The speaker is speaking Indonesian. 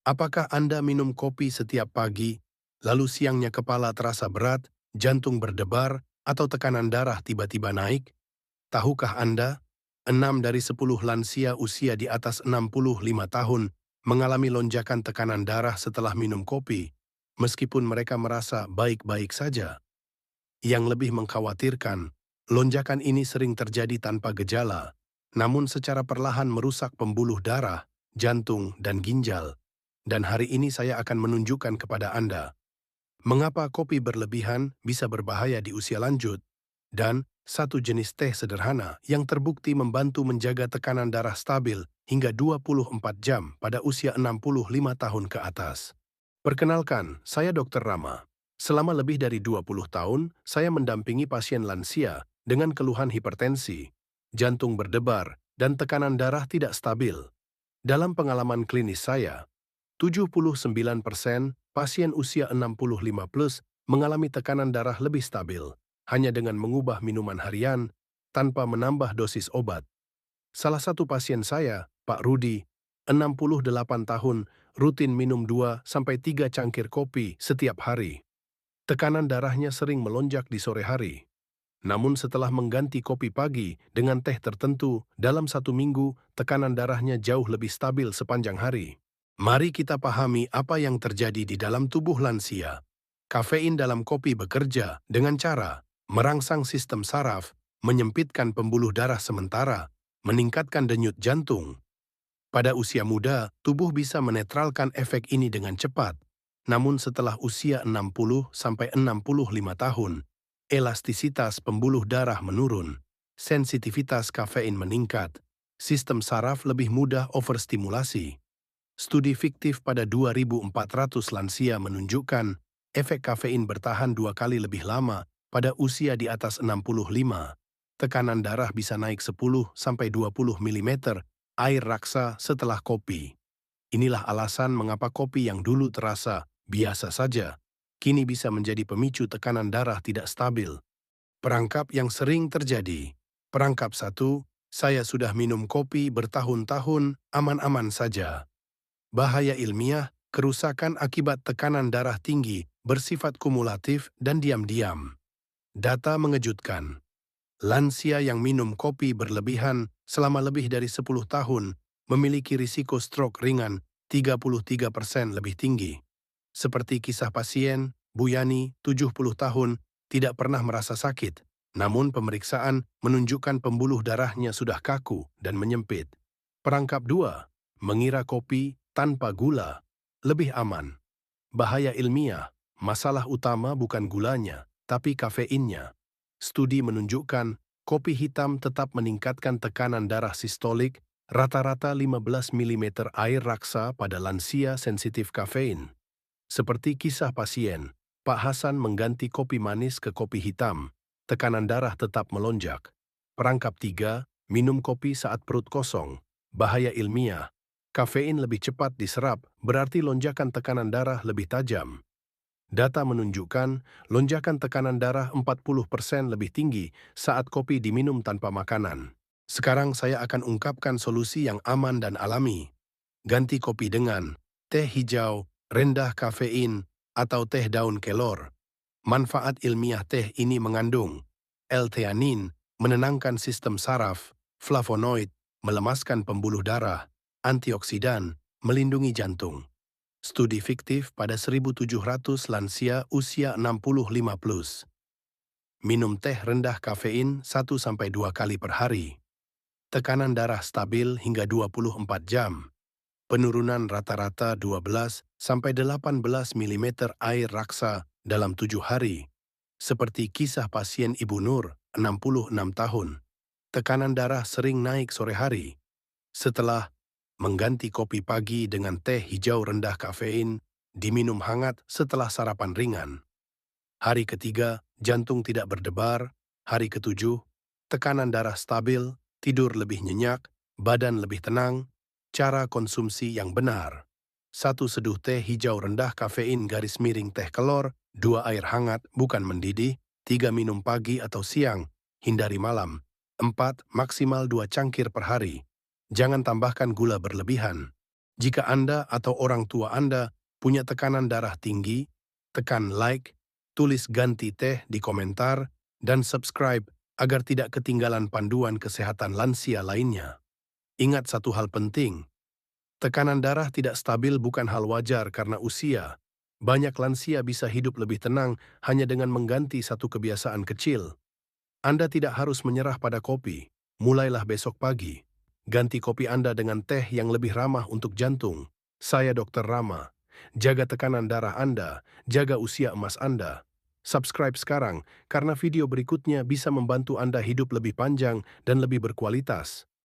Apakah Anda minum kopi setiap pagi, lalu siangnya kepala terasa berat, jantung berdebar, atau tekanan darah tiba-tiba naik? Tahukah Anda, 6 dari 10 lansia usia di atas 65 tahun mengalami lonjakan tekanan darah setelah minum kopi, meskipun mereka merasa baik-baik saja. Yang lebih mengkhawatirkan, lonjakan ini sering terjadi tanpa gejala, namun secara perlahan merusak pembuluh darah, jantung, dan ginjal. Dan hari ini saya akan menunjukkan kepada Anda mengapa kopi berlebihan bisa berbahaya di usia lanjut, dan satu jenis teh sederhana yang terbukti membantu menjaga tekanan darah stabil hingga 24 jam pada usia 65 tahun ke atas. Perkenalkan, saya Dr. Rama. Selama lebih dari 20 tahun, saya mendampingi pasien lansia dengan keluhan hipertensi, jantung berdebar, dan tekanan darah tidak stabil. Dalam pengalaman klinis saya, 79% pasien usia 65 plus mengalami tekanan darah lebih stabil, hanya dengan mengubah minuman harian tanpa menambah dosis obat. Salah satu pasien saya, Pak Rudi, 68 tahun, rutin minum 2 sampai 3 cangkir kopi setiap hari. Tekanan darahnya sering melonjak di sore hari. Namun setelah mengganti kopi pagi dengan teh tertentu, dalam 1 minggu, tekanan darahnya jauh lebih stabil sepanjang hari. Mari kita pahami apa yang terjadi di dalam tubuh lansia. Kafein dalam kopi bekerja dengan cara merangsang sistem saraf, menyempitkan pembuluh darah sementara, meningkatkan denyut jantung. Pada usia muda, tubuh bisa menetralkan efek ini dengan cepat. Namun setelah usia 60-65 tahun, elastisitas pembuluh darah menurun, sensitivitas kafein meningkat, sistem saraf lebih mudah overstimulasi. Studi fiktif pada 2.400 lansia menunjukkan efek kafein bertahan 2 kali lebih lama pada usia di atas 65. Tekanan darah bisa naik 10-20 mm air raksa setelah kopi. Inilah alasan mengapa kopi yang dulu terasa biasa saja, kini bisa menjadi pemicu tekanan darah tidak stabil. Perangkap yang sering terjadi. Perangkap 1, saya sudah minum kopi bertahun-tahun, aman-aman saja. Bahaya ilmiah, kerusakan akibat tekanan darah tinggi bersifat kumulatif dan diam-diam. Data mengejutkan. Lansia yang minum kopi berlebihan selama lebih dari 10 tahun memiliki risiko stroke ringan 33% lebih tinggi. Seperti kisah pasien, Bu Yani, 70 tahun, tidak pernah merasa sakit, namun pemeriksaan menunjukkan pembuluh darahnya sudah kaku dan menyempit. Perangkap 2, mengira kopi tanpa gula lebih aman. Bahaya ilmiah, masalah utama bukan gulanya, tapi kafeinnya. Studi menunjukkan kopi hitam tetap meningkatkan tekanan darah sistolik rata-rata 15 mm air raksa pada lansia sensitif kafein. Seperti kisah pasien, Pak Hasan mengganti kopi manis ke kopi hitam, tekanan darah tetap melonjak. Perangkap 3, minum kopi saat perut kosong. Bahaya ilmiah, kafein lebih cepat diserap, berarti lonjakan tekanan darah lebih tajam. Data menunjukkan lonjakan tekanan darah 40% lebih tinggi saat kopi diminum tanpa makanan. Sekarang saya akan ungkapkan solusi yang aman dan alami. Ganti kopi dengan teh hijau, rendah kafein, atau teh daun kelor. Manfaat ilmiah teh ini mengandung L-theanin, menenangkan sistem saraf, flavonoid, melemaskan pembuluh darah, antioksidan, melindungi jantung. Studi fiktif pada 1.700 lansia usia 65 plus. Minum teh rendah kafein 1-2 kali per hari. Tekanan darah stabil hingga 24 jam. Penurunan rata-rata 12-18 mm air raksa dalam 7 hari. Seperti kisah pasien Ibu Nur, 66 tahun. Tekanan darah sering naik sore hari. Setelah mengganti kopi pagi dengan teh hijau rendah kafein, diminum hangat setelah sarapan ringan. Hari ketiga, jantung tidak berdebar. Hari ketujuh, tekanan darah stabil, tidur lebih nyenyak, badan lebih tenang. Cara konsumsi yang benar. 1 seduh teh hijau rendah kafein garis miring teh kelor, 2 air hangat bukan mendidih, 3 minum pagi atau siang, hindari malam. 4 maksimal 2 cangkir per hari. Jangan tambahkan gula berlebihan. Jika Anda atau orang tua Anda punya tekanan darah tinggi, tekan like, tulis ganti teh di komentar, dan subscribe agar tidak ketinggalan panduan kesehatan lansia lainnya. Ingat satu hal penting, tekanan darah tidak stabil bukan hal wajar karena usia. Banyak lansia bisa hidup lebih tenang hanya dengan mengganti satu kebiasaan kecil. Anda tidak harus menyerah pada kopi. Mulailah besok pagi. Ganti kopi Anda dengan teh yang lebih ramah untuk jantung. Saya Dr. Rama. Jaga tekanan darah Anda, jaga usia emas Anda. Subscribe sekarang, karena video berikutnya bisa membantu Anda hidup lebih panjang dan lebih berkualitas.